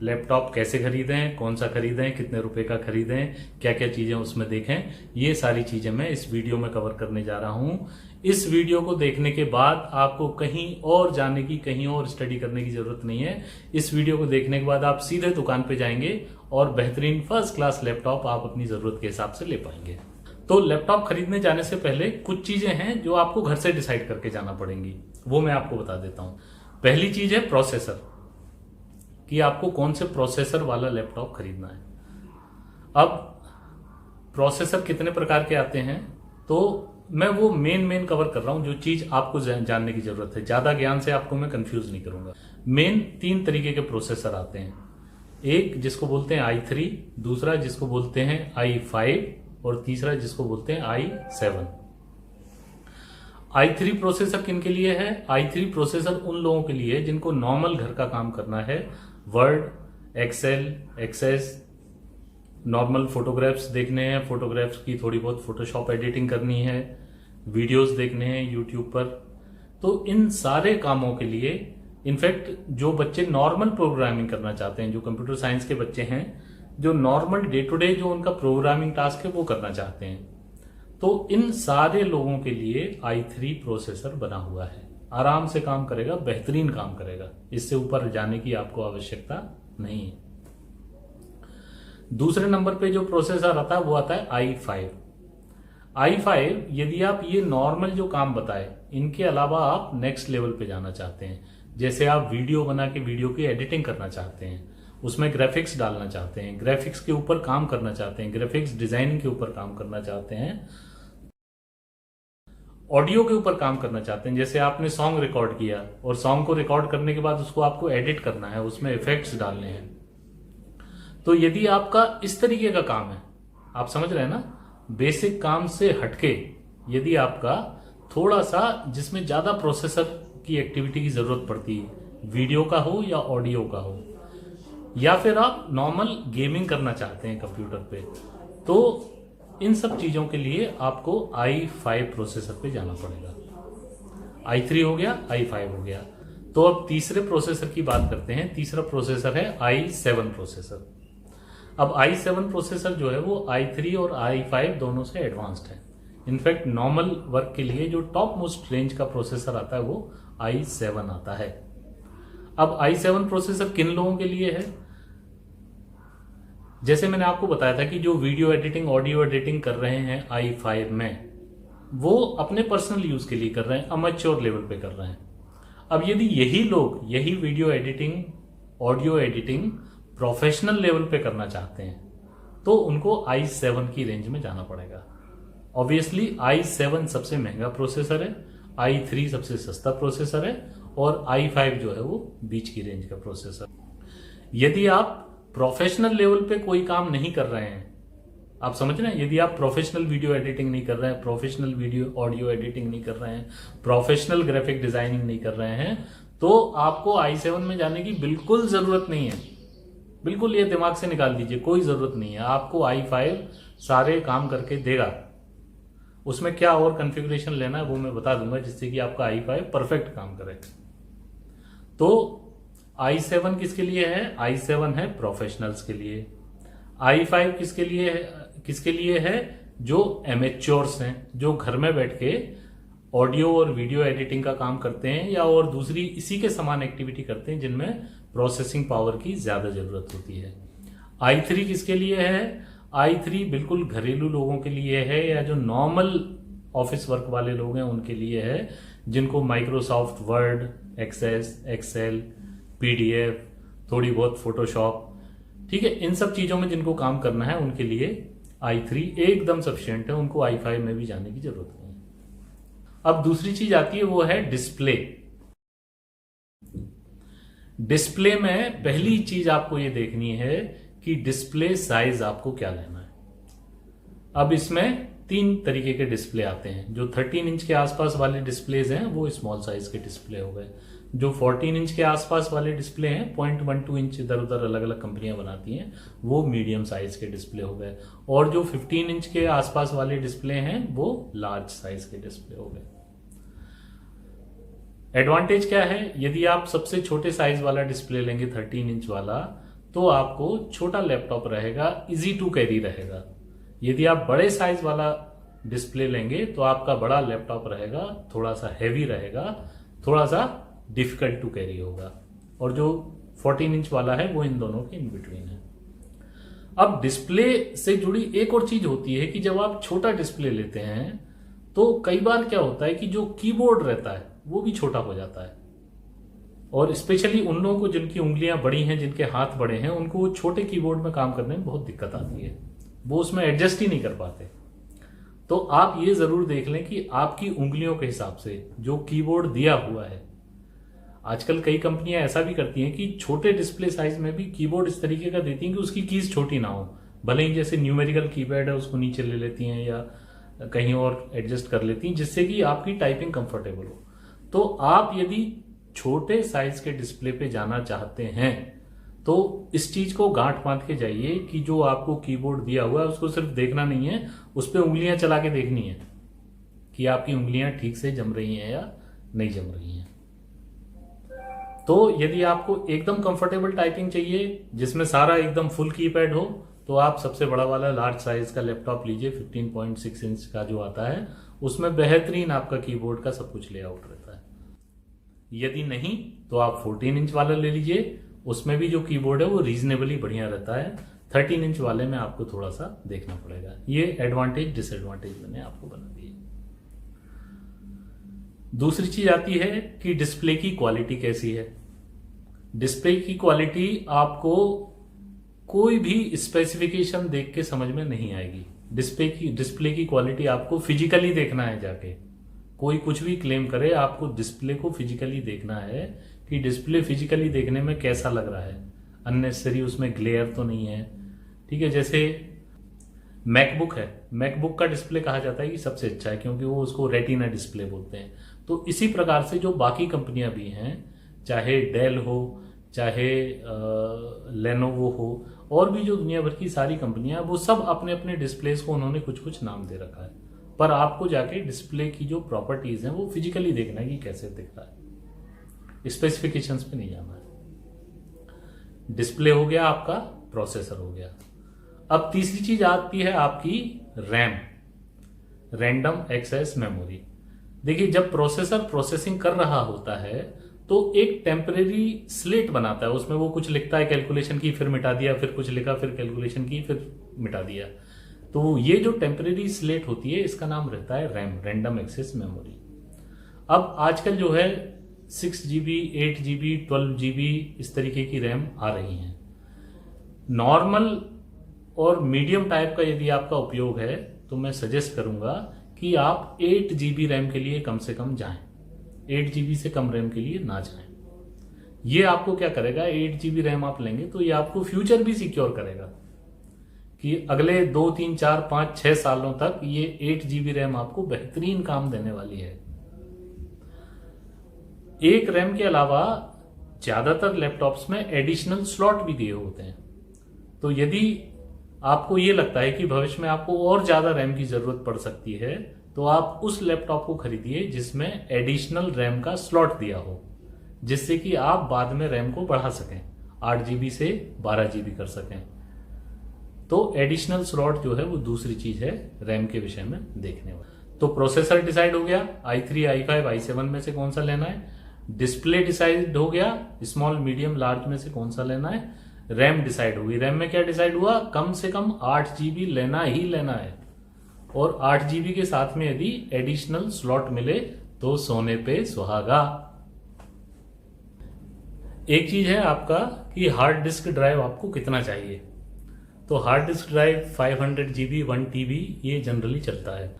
Laptop कैसे खरीदें, कौन सा खरीदें, कितने रुपए का खरीदें, क्या क्या चीजें उसमें देखें, ये सारी चीजें मैं इस वीडियो में कवर करने जा रहा हूं। इस वीडियो को देखने के बाद आपको कहीं और जाने की, कहीं और स्टडी करने की जरूरत नहीं है। इस वीडियो को देखने के बाद आप सीधे दुकान पे जाएंगे और बेहतरीन फर्स्ट क्लास लैपटॉप आप अपनी जरूरत के हिसाब से ले पाएंगे। तो लैपटॉप खरीदने जाने से पहले कुछ चीजें हैं जो आपको घर से डिसाइड करके जाना पड़ेंगी, वो मैं आपको बता देता हूं। पहली चीज है प्रोसेसर, कि आपको कौन से प्रोसेसर वाला लैपटॉप खरीदना है। अब प्रोसेसर कितने प्रकार के आते हैं, तो मैं वो मेन कवर कर रहा हूं जो चीज आपको जानने की जरूरत है। ज्यादा ज्ञान से आपको मैं कंफ्यूज नहीं करूंगा। मेन 3 तरीके के प्रोसेसर आते हैं। एक जिसको बोलते हैं i3, दूसरा जिसको बोलते हैं i5 और तीसरा जिसको बोलते हैं i7। i3 प्रोसेसर किन के लिए है? i3 प्रोसेसर उन लोगों के लिए जिनको नॉर्मल घर का काम करना है, Word, Excel, Access, normal photographs देखने हैं, फोटोग्राफ्स की थोड़ी बहुत फोटोशॉप एडिटिंग करनी है, वीडियोस देखने हैं यूट्यूब पर। तो इन सारे कामों के लिए, इनफैक्ट जो बच्चे नॉर्मल प्रोग्रामिंग करना चाहते हैं, जो कंप्यूटर साइंस के बच्चे हैं, जो नॉर्मल डे टू डे जो उनका प्रोग्रामिंग टास्क है वो करना चाहते हैं, तो इन सारे लोगों के लिए i3 प्रोसेसर बना हुआ है। आराम से काम करेगा, बेहतरीन काम करेगा, इससे ऊपर जाने की आपको आवश्यकता नहीं है। दूसरे नंबर पे जो प्रोसेसर आता है वो आता है i5। i5 यदि आप ये नॉर्मल जो काम बताए, इनके अलावा आप नेक्स्ट लेवल पे जाना चाहते हैं, जैसे आप वीडियो बना के वीडियो की एडिटिंग करना चाहते हैं, उसमें ग्राफिक्स डालना चाहते हैं, ग्राफिक्स के ऊपर काम करना चाहते हैं, ग्राफिक्स डिजाइनिंग के ऊपर काम करना चाहते हैं, ऑडियो के ऊपर काम करना चाहते हैं, जैसे आपने सॉन्ग रिकॉर्ड किया और सॉन्ग को रिकॉर्ड करने के बाद उसको आपको एडिट करना है, उसमें इफेक्ट्स डालने हैं। तो यदि आपका इस तरीके का काम है, आप समझ रहे हैं ना, बेसिक काम से हटके यदि आपका थोड़ा सा जिसमें ज्यादा प्रोसेसर की एक्टिविटी की जरूरत पड़ती है, वीडियो का हो या ऑडियो का हो, या फिर आप नॉर्मल गेमिंग करना चाहते हैं कंप्यूटर पे, तो इन सब चीजों के लिए आपको i5 प्रोसेसर पे जाना पड़ेगा। i3 हो गया, i5 हो गया। तो अब तीसरे प्रोसेसर की बात करते हैं। तीसरा प्रोसेसर है i7 प्रोसेसर। अब i7 प्रोसेसर जो है वो i3 और i5 दोनों से एडवांस्ड है। इनफैक्ट नॉर्मल वर्क के लिए जो टॉप मोस्ट रेंज का प्रोसेसर आता है वो i7 आता है। अब i7 प्रोसेसर किन लोगों के लिए है? जैसे मैंने आपको बताया था कि जो वीडियो एडिटिंग, ऑडियो एडिटिंग कर रहे हैं i5 में, वो अपने पर्सनल यूज के लिए कर रहे हैं, अमेच्योर लेवल पे कर रहे हैं। अब यदि यही लोग यही video editing, audio editing professional level पे करना चाहते हैं, तो उनको i7 की रेंज में जाना पड़ेगा। ऑब्वियसली i7 सबसे महंगा प्रोसेसर है, i3 सबसे सस्ता प्रोसेसर है और i5 जो है वो बीच की रेंज का प्रोसेसर। यदि आप प्रोफेशनल लेवल पे कोई काम नहीं कर रहे हैं, आप समझ रहे हैं, यदि आप प्रोफेशनल वीडियो एडिटिंग नहीं कर रहे हैं, प्रोफेशनल वीडियो ऑडियो एडिटिंग नहीं कर रहे हैं, प्रोफेशनल ग्राफिक डिजाइनिंग नहीं कर रहे हैं, तो आपको i7 में जाने की बिल्कुल जरूरत नहीं है। बिल्कुल ये दिमाग से निकाल दीजिए, कोई जरूरत नहीं है। आपको i5 सारे काम करके देगा। उसमें क्या और कॉन्फ़िगरेशन लेना है वो मैं बता दूंगा, जिससे कि आपका i5 परफेक्ट काम करे। तो i7 किसके लिए है? i7 है प्रोफेशनल्स के लिए। i5 किसके लिए है? जो एमेच्योर्स हैं, जो घर में बैठ के ऑडियो और वीडियो एडिटिंग का काम करते हैं या और दूसरी इसी के समान एक्टिविटी करते हैं जिनमें प्रोसेसिंग पावर की ज्यादा जरूरत होती है। i3 किसके लिए है? i3 बिल्कुल घरेलू लोगों के लिए है, या जो नॉर्मल ऑफिस वर्क वाले लोग हैं उनके लिए है, जिनको Microsoft Word, Access, Excel, PDF, थोड़ी बहुत फोटोशॉप, ठीक है, इन सब चीजों में जिनको काम करना है उनके लिए i3 एकदम सफिशिएंट है, उनको i5 में भी जाने की जरूरत नहीं है। अब दूसरी चीज आती है, वो है डिस्प्ले। डिस्प्ले में पहली चीज आपको ये देखनी है कि डिस्प्ले साइज आपको क्या लेना है। अब इसमें 3 तरीके के डिस्प्ले आते हैं। जो 13 इंच के आसपास वाले डिस्प्लेज हैं वो स्मॉल साइज के डिस्प्ले हो गए। जो 14 इंच के आसपास वाले डिस्प्ले हैं, 0.12 इंच इधर उधर अलग अलग कंपनियां बनाती हैं, वो मीडियम साइज के डिस्प्ले हो गए। और जो 15 इंच के आसपास वाले डिस्प्ले हैं वो लार्ज साइज के डिस्प्ले हो गए। एडवांटेज क्या है? यदि आप सबसे छोटे साइज वाला डिस्प्ले लेंगे 13 इंच वाला, तो आपको छोटा लैपटॉप रहेगा, इजी टू कैरी रहेगा। यदि आप बड़े साइज वाला डिस्प्ले लेंगे तो आपका बड़ा लैपटॉप रहेगा, थोड़ा सा हैवी रहेगा, थोड़ा सा डिफिकल्ट टू कैरी होगा। और जो 14 इंच वाला है वो इन दोनों के इन बिटवीन है। अब डिस्प्ले से जुड़ी एक और चीज होती है कि जब आप छोटा डिस्प्ले लेते हैं तो कई बार क्या होता है कि जो कीबोर्ड रहता है वो भी छोटा हो जाता है। और स्पेशली उन लोगों को जिनकी उंगलियां बड़ी हैं, जिनके हाथ बड़े हैं, उनको वो छोटे कीबोर्ड में काम करने में बहुत दिक्कत आती है, वो उसमें एडजस्ट ही नहीं कर पाते। तो आप ये जरूर देख लें कि आपकी उंगलियों के हिसाब से जो कीबोर्ड दिया हुआ है। आजकल कई कंपनियां ऐसा भी करती हैं कि छोटे डिस्प्ले साइज में भी कीबोर्ड इस तरीके का देती हैं कि उसकी कीज छोटी ना हो, भले ही जैसे न्यूमेरिकल कीपैड है उसको नीचे ले लेती हैं या कहीं और एडजस्ट कर लेती हैं, जिससे कि आपकी टाइपिंग कंफर्टेबल हो। तो आप यदि छोटे साइज के डिस्प्ले पे जाना चाहते हैं तो इस चीज को गांठ बांध के जाइए कि जो आपको कीबोर्ड दिया हुआ है उसको सिर्फ देखना नहीं है, उस पर उंगलियां चला के देखनी है कि आपकी उंगलियां ठीक से जम रही हैं या नहीं जम रही हैं। तो यदि आपको एकदम कंफर्टेबल टाइपिंग चाहिए जिसमें सारा एकदम फुल कीपैड हो तो आप सबसे बड़ा वाला लार्ज साइज का लैपटॉप लीजिए, 15.6 इंच का जो आता है, उसमें बेहतरीन आपका कीबोर्ड का सब कुछ लेआउट रहता है। यदि नहीं तो आप 14 इंच वाला ले लीजिए, उसमें भी जो कीबोर्ड है वो रीजनेबली बढ़िया रहता है। 13 इंच वाले में आपको थोड़ा सा देखना पड़ेगा। ये एडवांटेज डिसएडवांटेज मैंने आपको बना दिए। दूसरी चीज आती है कि डिस्प्ले की क्वालिटी कैसी है। डिस्प्ले की क्वालिटी आपको कोई भी स्पेसिफिकेशन देख के समझ में नहीं आएगी। डिस्प्ले की क्वालिटी आपको फिजिकली देखना है जाके। कोई कुछ भी क्लेम करे, आपको डिस्प्ले को फिजिकली देखना है कि डिस्प्ले फिजिकली देखने में कैसा लग रहा है, अननेसेसरी उसमें ग्लेयर तो नहीं है। ठीक है, जैसे मैकबुक है, मैकबुक का डिस्प्ले कहा जाता है कि सबसे अच्छा है क्योंकि वो उसको रेटिना डिस्प्ले बोलते हैं। तो इसी प्रकार से जो बाकी कंपनियां भी हैं, चाहे डेल हो, चाहे लेनोवो हो, और भी जो दुनिया भर की सारी कंपनियां, वो सब अपने अपने डिस्प्लेस को उन्होंने कुछ कुछ नाम दे रखा है। पर आपको जाके डिस्प्ले की जो प्रॉपर्टीज हैं वो फिजिकली देखना है कि कैसे दिख रहा है, स्पेसिफिकेशंस पे नहीं जाना है। डिस्प्ले हो गया, आपका प्रोसेसर हो गया। अब तीसरी चीज आती है आपकी रैम, रैंडम एक्सेस मेमोरी। देखिए, जब प्रोसेसर प्रोसेसिंग कर रहा होता है तो एक टेम्परेरी स्लेट बनाता है, उसमें वो कुछ लिखता है कैलकुलेशन की, फिर मिटा दिया, फिर कुछ लिखा, फिर कैलकुलेशन की, फिर मिटा दिया। तो ये जो टेम्परेरी स्लेट होती है इसका नाम रहता है रैम, रैंडम एक्सेस मेमोरी। अब आजकल जो है 6 GB, 8 GB, 12 GB इस तरीके की रैम आ रही हैं। नॉर्मल और मीडियम टाइप का यदि आपका उपयोग है तो मैं सजेस्ट करूंगा कि आप 8 GB रैम के लिए कम से कम जाएं, 8 GB से कम रैम के लिए ना जाएं। ये आपको क्या करेगा, 8 GB रैम आप लेंगे तो ये आपको फ्यूचर भी सिक्योर करेगा कि अगले 2, 3, 4, 5, 6 सालों तक ये 8 GB रैम आपको बेहतरीन काम देने वाली है। एक रैम के अलावा ज्यादातर लैपटॉप्स में एडिशनल स्लॉट भी दिए होते हैं। तो यदि आपको ये लगता है कि भविष्य में आपको और ज्यादा रैम की जरूरत पड़ सकती है तो आप उस लैपटॉप को खरीदिए जिसमें एडिशनल रैम का स्लॉट दिया हो, जिससे कि आप बाद में रैम को बढ़ा सकें, 8 GB से 12 GB कर सकें। तो एडिशनल स्लॉट जो है वो दूसरी चीज है रैम के विषय में देखने वाली। तो प्रोसेसर डिसाइड हो गया, i3, i5, i7 में से कौन सा लेना है। डिस्प्ले डिसाइड हो गया, स्मॉल, मीडियम, लार्ज में से कौन सा लेना है। रैम डिसाइड होगी। रैम में क्या डिसाइड हुआ, कम से कम 8 GB लेना ही लेना है। और 8 GB के साथ में यदि एडिशनल स्लॉट मिले तो सोने पे सुहागा। एक चीज है आपका कि हार्ड डिस्क ड्राइव आपको कितना चाहिए। तो hard disk drive 500 GB, 1 TB ये जनरली चलता है।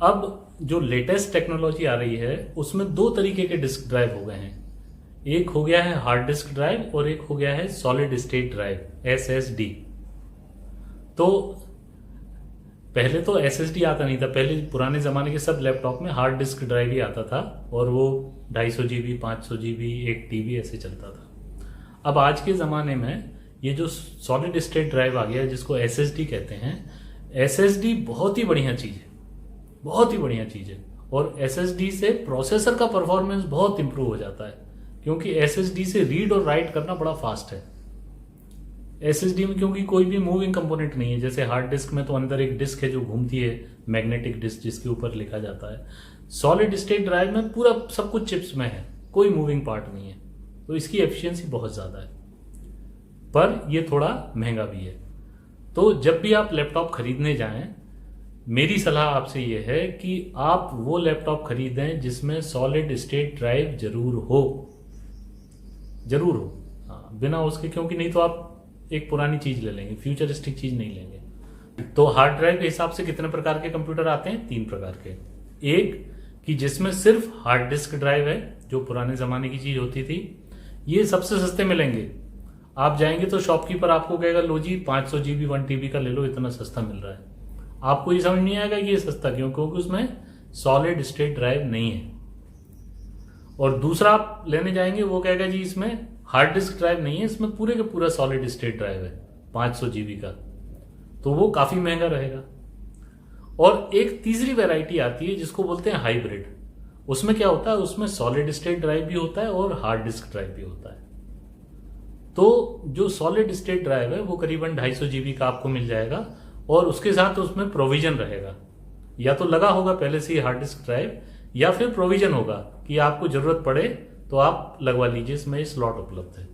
अब जो लेटेस्ट टेक्नोलॉजी आ रही है उसमें 2 तरीके के डिस्क ड्राइव हो गए हैं। एक हो गया है हार्ड डिस्क ड्राइव और एक हो गया है सॉलिड स्टेट ड्राइव, SSD। तो पहले तो SSD आता नहीं था, पहले पुराने जमाने के सब लैपटॉप में हार्ड डिस्क ड्राइव ही आता था और वो 250 GB, 500 GB, 1 TB ऐसे चलता था। अब आज के जमाने में ये जो सॉलिड स्टेट ड्राइव आ गया है जिसको SSD कहते हैं, SSD बहुत ही बढ़िया चीज है, बहुत ही बढ़िया चीज है। और SSD से प्रोसेसर का परफॉर्मेंस बहुत इंप्रूव हो जाता है क्योंकि SSD से रीड और राइट करना बड़ा फास्ट है। SSD में क्योंकि कोई भी मूविंग कंपोनेंट नहीं है, जैसे हार्ड डिस्क में तो अंदर एक डिस्क है जो घूमती है, मैग्नेटिक डिस्क जिसके ऊपर लिखा जाता है। सॉलिड स्टेट ड्राइव में पूरा सब कुछ चिप्स में है, कोई मूविंग पार्ट नहीं है, तो इसकी एफिशिएंसी बहुत ज़्यादा है, पर यह थोड़ा महंगा भी है। तो जब भी आप लैपटॉप खरीदने जाएं, मेरी सलाह आपसे यह है कि आप वो लैपटॉप खरीदें जिसमें सॉलिड स्टेट ड्राइव जरूर हो, जरूर हो। हाँ, बिना उसके, क्योंकि नहीं तो आप एक पुरानी चीज ले लेंगे, फ्यूचरिस्टिक चीज नहीं लेंगे। तो हार्ड ड्राइव के हिसाब से कितने प्रकार के कंप्यूटर आते हैं? 3 प्रकार के। एक कि जिसमें सिर्फ हार्ड डिस्क ड्राइव है, जो पुराने जमाने की चीज होती थी, ये सबसे सस्ते मिलेंगे। आप जाएंगे तो शॉपकीपर आपको कहेगा लो जी 500 GB 1 TB का ले लो, इतना सस्ता मिल रहा है। आपको ये समझ नहीं आएगा कि ये सस्ता क्यों, क्योंकि उसमें सॉलिड स्टेट ड्राइव नहीं है। और दूसरा आप लेने जाएंगे, वो कहेगा जी इसमें हार्ड डिस्क ड्राइव नहीं है, इसमें पूरे का पूरा सॉलिड स्टेट ड्राइव है 500 GB का, तो वो काफी महंगा रहेगा। और एक तीसरी वैरायटी आती है जिसको बोलते हैं हाइब्रिड। उसमें क्या होता है, उसमें सॉलिड स्टेट ड्राइव भी होता है और हार्ड डिस्क ड्राइव भी होता है। तो जो सॉलिड स्टेट ड्राइव है वो करीबन 250 GB का आपको मिल जाएगा, और उसके साथ उसमें प्रोविजन रहेगा, या तो लगा होगा पहले से ही हार्ड डिस्क ड्राइव, या फिर प्रोविजन होगा कि आपको जरूरत पड़े तो आप लगवा लीजिए, इसमें ये स्लॉट उपलब्ध है।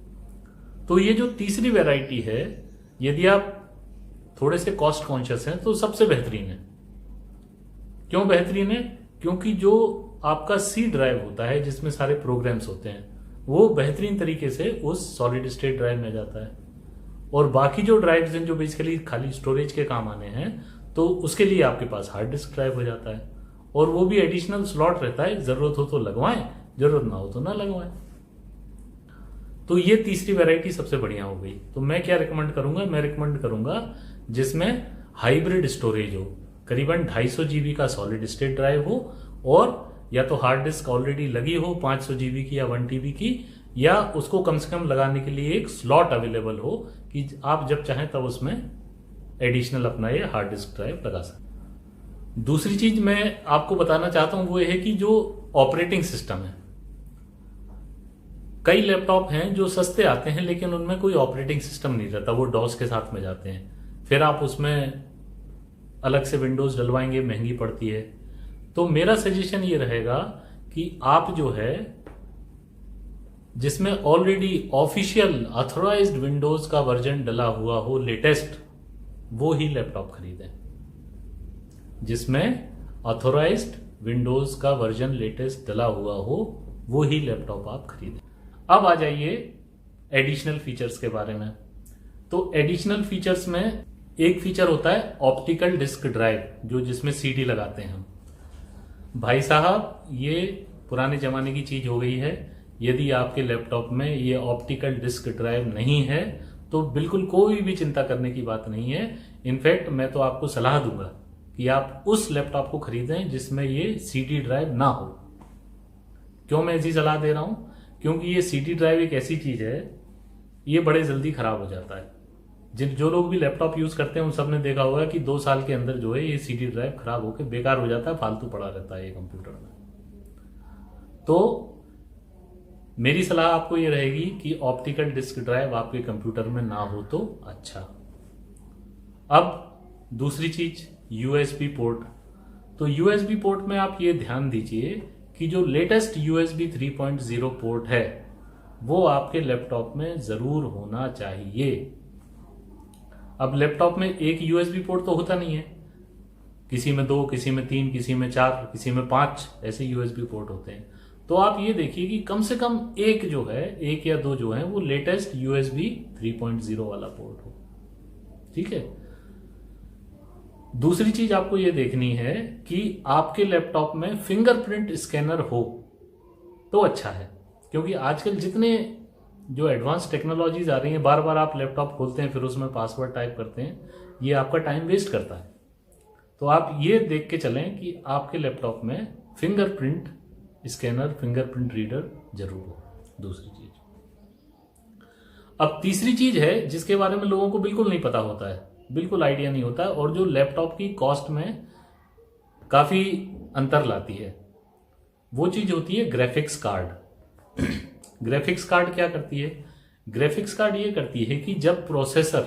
तो ये जो तीसरी वैरायटी है, यदि आप थोड़े से कॉस्ट कॉन्शियस हैं तो सबसे बेहतरीन है। क्यों बेहतरीन है? क्योंकि जो आपका सी ड्राइव होता है जिसमें सारे प्रोग्राम्स होते हैं, वो बेहतरीन तरीके से उस सॉलिड स्टेट ड्राइव में जाता है। और बाकी जो ड्राइव्स हैं जो बेसिकली खाली स्टोरेज के काम आने हैं, तो उसके लिए आपके पास हार्ड डिस्क ड्राइव हो जाता है, और वो भी एडिशनल स्लॉट रहता है, जरूरत हो तो लगवाएं, जरूरत ना हो तो ना लगवाएं। तो ये तीसरी वैरायटी सबसे बढ़िया हो गई। तो मैं क्या रिकमेंड करूंगा? मैं रिकमेंड करूंगा जिसमें हाइब्रिड स्टोरेज हो, करीबन 250 GB का सॉलिड स्टेट ड्राइव हो, और या तो हार्ड डिस्क ऑलरेडी लगी हो 500 GB की या 1 TB की, या उसको कम से कम लगाने के लिए एक स्लॉट अवेलेबल हो कि आप जब चाहें तब उसमें एडिशनल अपना ये हार्ड डिस्क ड्राइव लगा सकते। दूसरी चीज मैं आपको बताना चाहता हूं वो ये है कि जो ऑपरेटिंग सिस्टम है, कई लैपटॉप हैं जो सस्ते आते हैं लेकिन उनमें कोई ऑपरेटिंग सिस्टम नहीं रहता, वो डॉस के साथ में जाते हैं, फिर आप उसमें अलग से विंडोज डलवाएंगे, महंगी पड़ती है। तो मेरा सजेशन ये रहेगा कि आप जो है जिसमें ऑलरेडी ऑफिशियल ऑथराइज्ड विंडोज का वर्जन डला हुआ हो, लेटेस्ट, वो ही लैपटॉप खरीदें। जिसमें ऑथराइज्ड विंडोज का वर्जन लेटेस्ट डला हुआ हो, वो ही लैपटॉप आप खरीदें। अब आ जाइए एडिशनल फीचर्स के बारे में। तो एडिशनल फीचर्स में एक फीचर होता है ऑप्टिकल डिस्क ड्राइव, जो जिसमें CD लगाते हैं हम। भाई साहब, ये पुराने जमाने की चीज हो गई है। यदि आपके लैपटॉप में ये ऑप्टिकल डिस्क ड्राइव नहीं है तो बिल्कुल कोई भी चिंता करने की बात नहीं है। इनफैक्ट मैं तो आपको सलाह दूंगा कि आप उस लैपटॉप को खरीदें जिसमें ये CD ड्राइव ना हो। क्यों मैं ऐसी सलाह दे रहा हूं? क्योंकि ये CD ड्राइव एक ऐसी चीज है, ये बड़े जल्दी खराब हो जाता है। जो लोग भी लैपटॉप यूज करते हैं उन सब ने देखा होगा कि 2 साल के अंदर जो है ये CD ड्राइव खराब होकर बेकार हो जाता है, फालतू पड़ा रहता है ये कंप्यूटर में। तो मेरी सलाह आपको ये रहेगी कि ऑप्टिकल डिस्क ड्राइव आपके कंप्यूटर में ना हो तो अच्छा। अब दूसरी चीज USB पोर्ट। तो USB पोर्ट में आप ये ध्यान दीजिए कि जो लेटेस्ट USB 3.0 पोर्ट है वो आपके लैपटॉप में जरूर होना चाहिए। अब लैपटॉप में एक USB पोर्ट तो होता नहीं है, किसी में 2, किसी में 3, किसी में 4, किसी में 5 ऐसे USB पोर्ट होते हैं। तो आप ये देखिए कि कम से कम एक जो है, 1 या 2 जो है वो लेटेस्ट USB 3.0 वाला पोर्ट हो। ठीक है। दूसरी चीज आपको ये देखनी है कि आपके लैपटॉप में फिंगरप्रिंट स्कैनर हो तो अच्छा है, क्योंकि आजकल जितने जो एडवांस टेक्नोलॉजीज आ रही हैं, बार बार आप लैपटॉप खोलते हैं फिर उसमें पासवर्ड टाइप करते हैं, ये आपका टाइम वेस्ट करता है। तो आप ये देख के चलें कि आपके लैपटॉप में फिंगरप्रिंट स्कैनर, फिंगरप्रिंट रीडर जरूर हो। दूसरी चीज। अब तीसरी चीज है जिसके बारे में लोगों को बिल्कुल नहीं पता होता है, बिल्कुल आइडिया नहीं होता है, और जो लैपटॉप की कॉस्ट में काफी अंतर लाती है, वो चीज होती है ग्राफिक्स कार्ड। ग्राफिक्स कार्ड क्या करती है? ग्राफिक्स कार्ड ये करती है कि जब प्रोसेसर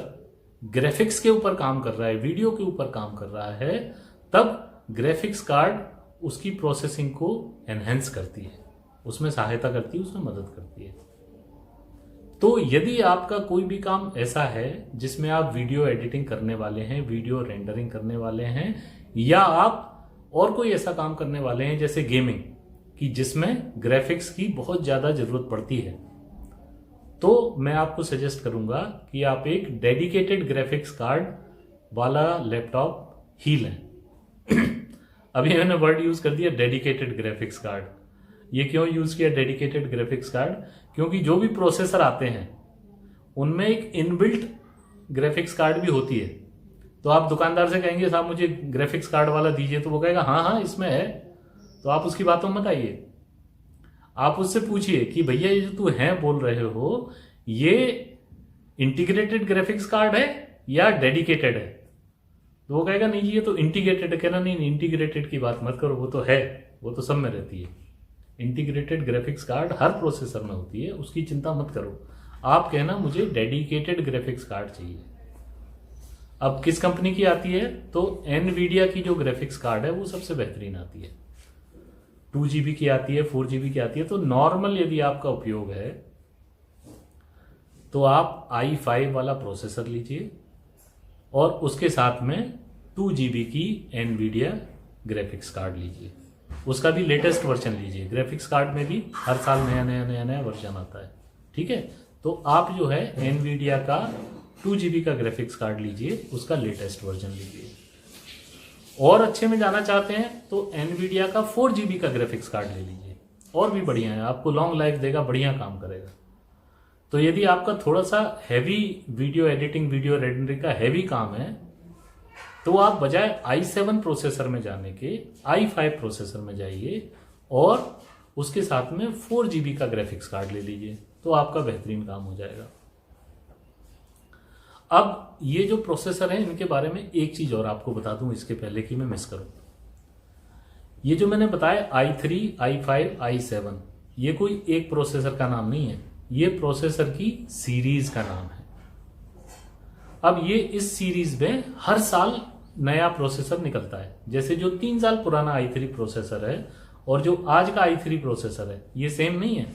ग्राफिक्स के ऊपर काम कर रहा है, वीडियो के ऊपर काम कर रहा है, तब ग्राफिक्स कार्ड उसकी प्रोसेसिंग को एनहेंस करती है, उसमें सहायता करती है, उसमें मदद करती है। तो यदि आपका कोई भी काम ऐसा है जिसमें आप वीडियो एडिटिंग करने वाले हैं, वीडियो रेंडरिंग करने वाले हैं, या आप और कोई ऐसा काम करने वाले हैं जैसे गेमिंग कि जिसमें ग्राफिक्स की बहुत ज़्यादा ज़रूरत पड़ती है, तो मैं आपको सजेस्ट करूंगा कि आप एक डेडिकेटेड ग्राफिक्स कार्ड वाला लैपटॉप ही लें। अभी मैंने वर्ड यूज़ कर दिया डेडिकेटेड ग्राफिक्स कार्ड। ये क्यों यूज़ किया डेडिकेटेड ग्राफिक्स कार्ड? क्योंकि जो भी प्रोसेसर आते हैं उनमें एक इनबिल्ट ग्राफिक्स कार्ड भी होती है। तो आप दुकानदार से कहेंगे साहब मुझे ग्राफिक्स कार्ड वाला दीजिए, तो वो कहेगा हाँ हाँ इसमें है। तो आप उसकी बातों में मत आइए, आप उससे पूछिए कि भैया ये जो तू है बोल रहे हो, ये इंटीग्रेटेड ग्राफिक्स कार्ड है या डेडिकेटेड है? तो वो कहेगा नहीं जी ये तो इंटीग्रेटेड है। कहना नहीं, इंटीग्रेटेड की बात मत करो, वो तो है, वो तो सब में रहती है। इंटीग्रेटेड ग्राफिक्स कार्ड हर प्रोसेसर में होती है, उसकी चिंता मत करो। आप कहना मुझे डेडिकेटेड ग्राफिक्स कार्ड चाहिए। अब किस कंपनी की आती है? तो एनवीडिया की जो ग्राफिक्स कार्ड है वो सबसे बेहतरीन आती है। 2 GB की आती है, 4 GB की आती है। तो नॉर्मल यदि आपका उपयोग है तो आप i5 वाला प्रोसेसर लीजिए और उसके साथ में 2 GB की एनवीडिया ग्राफिक्स कार्ड लीजिए। उसका भी लेटेस्ट वर्जन लीजिए। ग्राफिक्स कार्ड में भी हर साल नया वर्जन आता है, ठीक है। तो आप जो है एनवीडिया का 2 GB का ग्राफिक्स कार्ड लीजिए, उसका लेटेस्ट वर्जन लीजिए। और अच्छे में जाना चाहते हैं तो एनवीडिया का 4 GB का ग्राफिक्स कार्ड ले लीजिए, और भी बढ़िया है, आपको लॉन्ग लाइफ देगा, बढ़िया काम करेगा। तो यदि आपका थोड़ा सा heavy video editing, video rendering का हैवी काम है, तो आप बजाय i7 प्रोसेसर में जाने के i5 प्रोसेसर में जाइए और उसके साथ में 4 GB का ग्राफिक्स कार्ड ले लीजिए, तो आपका बेहतरीन काम हो जाएगा। अब ये जो प्रोसेसर है इनके बारे में एक चीज और आपको बता दूं इसके पहले कि मैं मिस करूं। ये जो मैंने बताया i3, i5, i7, ये कोई एक प्रोसेसर का नाम नहीं है, ये प्रोसेसर की सीरीज का नाम है। अब ये इस सीरीज में हर साल नया प्रोसेसर निकलता है। जैसे जो 3 साल पुराना i3 प्रोसेसर है और जो आज का i3 प्रोसेसर है, ये सेम नहीं है,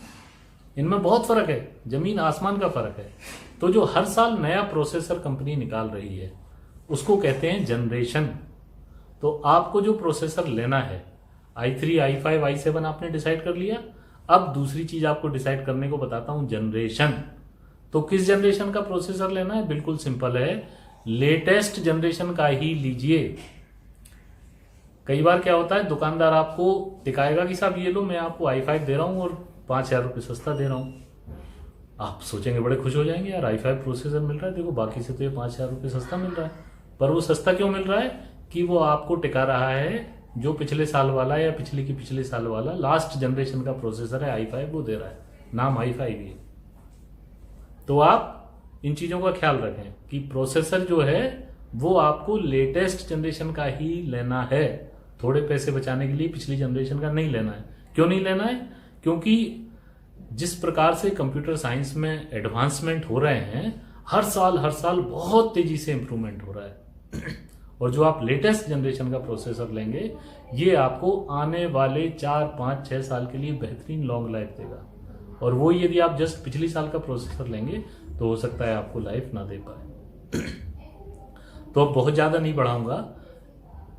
इनमें बहुत फर्क है, जमीन आसमान का फर्क है। तो जो हर साल नया प्रोसेसर कंपनी निकाल रही है उसको कहते हैं जनरेशन। तो आपको जो प्रोसेसर लेना है i3, i5, i7 आपने डिसाइड कर लिया। अब दूसरी चीज आपको डिसाइड करने को बताता हूं, जनरेशन। तो किस जनरेशन का प्रोसेसर लेना है? बिल्कुल सिंपल है, लेटेस्ट जनरेशन का ही लीजिए। कई बार क्या होता है, दुकानदार आपको दिखाएगा कि साहब ये लो मैं आपको i5 दे रहा हूं और 5,000 रुपये सस्ता दे रहा हूं। आप सोचेंगे, बड़े खुश हो जाएंगे, यार i5 प्रोसेसर मिल रहा है, देखो बाकी से तो ये 5,000 रुपये सस्ता मिल रहा है। पर वो सस्ता क्यों मिल रहा है? कि वो आपको टिका रहा है जो पिछले साल वाला या पिछले साल वाला लास्ट जनरेशन का प्रोसेसर है i5, वो दे रहा है, नाम i5 ही। तो आप इन चीजों का ख्याल रखें कि प्रोसेसर जो है वो आपको लेटेस्ट जनरेशन का ही लेना है। थोड़े पैसे बचाने के लिए पिछली जनरेशन का नहीं लेना है। क्यों नहीं लेना है? क्योंकि जिस प्रकार से कंप्यूटर साइंस में एडवांसमेंट हो रहे हैं, हर साल बहुत तेजी से इंप्रूवमेंट हो रहा है। और जो आप लेटेस्ट जनरेशन का प्रोसेसर लेंगे, ये आपको आने वाले 4, 5, 6 साल के लिए बेहतरीन लॉन्ग लाइफ देगा। और वो यदि आप जस्ट पिछली साल का प्रोसेसर लेंगे तो हो सकता है आपको लाइफ ना दे पाए। तो अब बहुत ज़्यादा नहीं बढ़ाऊंगा,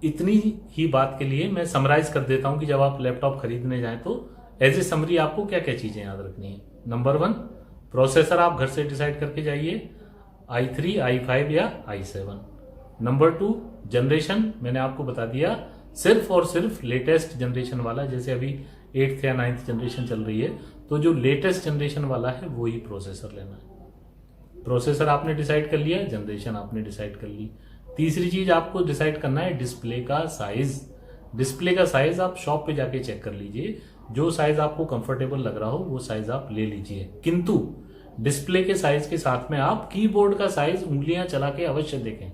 इतनी ही बात के लिए मैं समराइज कर देता हूं कि जब आप लैपटॉप खरीदने जाएं तो एज ए समरी आपको क्या क्या चीज़ें याद रखनी है। नंबर 1, प्रोसेसर आप घर से डिसाइड करके जाइए, i3, i5 या i7। नंबर 2, जनरेशन मैंने आपको बता दिया, सिर्फ और सिर्फ लेटेस्ट जनरेशन वाला। जैसे अभी 8th या 9th जनरेशन चल रही है, तो जो लेटेस्ट जनरेशन वाला है वो ही प्रोसेसर लेना है। प्रोसेसर आपने डिसाइड कर लिया, जनरेशन आपने डिसाइड कर ली। तीसरी चीज आपको डिसाइड करना है डिस्प्ले का साइज। डिस्प्ले का साइज आप शॉप पे जाके चेक कर लीजिए, जो साइज आपको कंफर्टेबल लग रहा हो वो साइज आप ले लीजिए। किंतु डिस्प्ले के साइज के साथ में आप कीबोर्ड का साइज उंगलियां चला के अवश्य देखें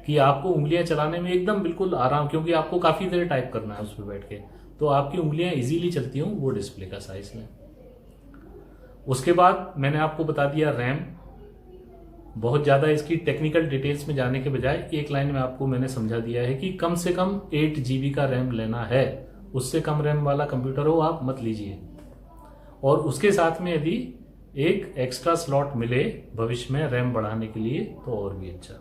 कि आपको उंगलियां चलाने में एकदम बिल्कुल आराम, क्योंकि आपको काफी देर टाइप करना है उस पर बैठ के, तो आपकी उंगलियां इजीली चलती हों, वो डिस्प्ले का साइज लें। उसके बाद मैंने आपको बता दिया रैम। बहुत ज़्यादा इसकी टेक्निकल डिटेल्स में जाने के बजाय एक लाइन में आपको मैंने समझा दिया है कि कम से कम 8 GB का रैम लेना है। उससे कम रैम वाला कंप्यूटर हो आप मत लीजिए। और उसके साथ में यदि एक एक्स्ट्रा स्लॉट मिले भविष्य में रैम बढ़ाने के लिए तो और भी अच्छा।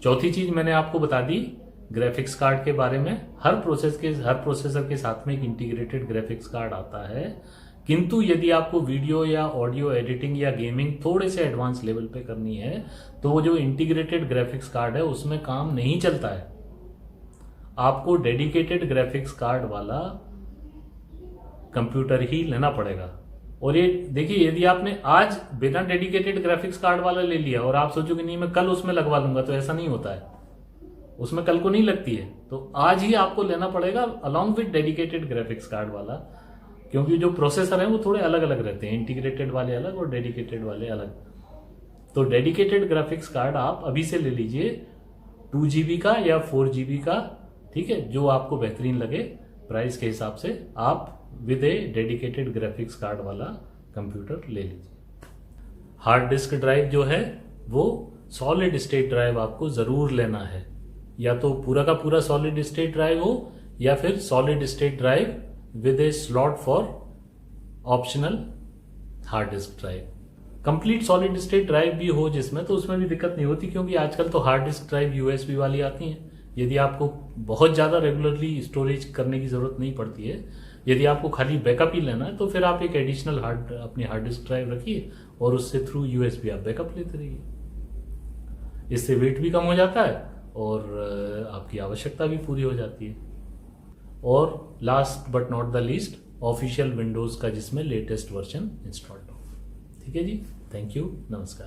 चौथी चीज मैंने आपको बता दी ग्राफिक्स कार्ड के बारे में। हर प्रोसेसर के साथ में एक इंटीग्रेटेड ग्राफिक्स कार्ड आता है, किंतु यदि आपको वीडियो या ऑडियो एडिटिंग या गेमिंग थोड़े से एडवांस लेवल पे करनी है तो वो जो इंटीग्रेटेड ग्राफिक्स कार्ड है उसमें काम नहीं चलता है। आपको डेडिकेटेड ग्राफिक्स कार्ड वाला कंप्यूटर ही लेना पड़ेगा। और ये देखिए, यदि आपने आज बिना डेडिकेटेड ग्राफिक्स कार्ड वाला ले लिया और आप सोचोगे नहीं मैं कल उसमें लगवा लूंगा, तो ऐसा नहीं होता है। उसमें कल को नहीं लगती है, तो आज ही आपको लेना पड़ेगा along with dedicated graphics card वाला, क्योंकि जो प्रोसेसर है वो थोड़े अलग अलग रहते हैं, इंटीग्रेटेड वाले अलग और डेडिकेटेड वाले अलग। तो डेडिकेटेड ग्राफिक्स कार्ड आप अभी से ले लीजिए 2 GB का या 4 GB का, ठीक है, जो आपको बेहतरीन लगे प्राइस के हिसाब से आप with A dedicated graphics card वाला कंप्यूटर ले लीजिए। हार्ड डिस्क ड्राइव जो है वो सॉलिड स्टेट ड्राइव आपको जरूर लेना है, या तो पूरा का पूरा सॉलिड स्टेट ड्राइव हो या फिर solid state drive with A slot for optional hard disk drive. Complete solid state drive भी हो जिसमें, तो उसमें भी दिक्कत नहीं होती, क्योंकि आजकल तो हार्ड डिस्क ड्राइव USB वाली आती हैं। यदि आपको बहुत ज्यादा रेगुलरली स्टोरेज करने की जरूरत नहीं पड़ती है, यदि आपको खाली बैकअप ही लेना है, तो फिर आप एक एडिशनल अपनी हार्ड डिस्क ड्राइव रखिए और उससे थ्रू USB आप बैकअप लेते रहिए। इससे वेट भी कम हो जाता है और आपकी आवश्यकता भी पूरी हो जाती है। और last but not the least, official Windows का जिसमें लेटेस्ट वर्जन इंस्टॉल्ड हो। ठीक है जी, थैंक यू, नमस्कार।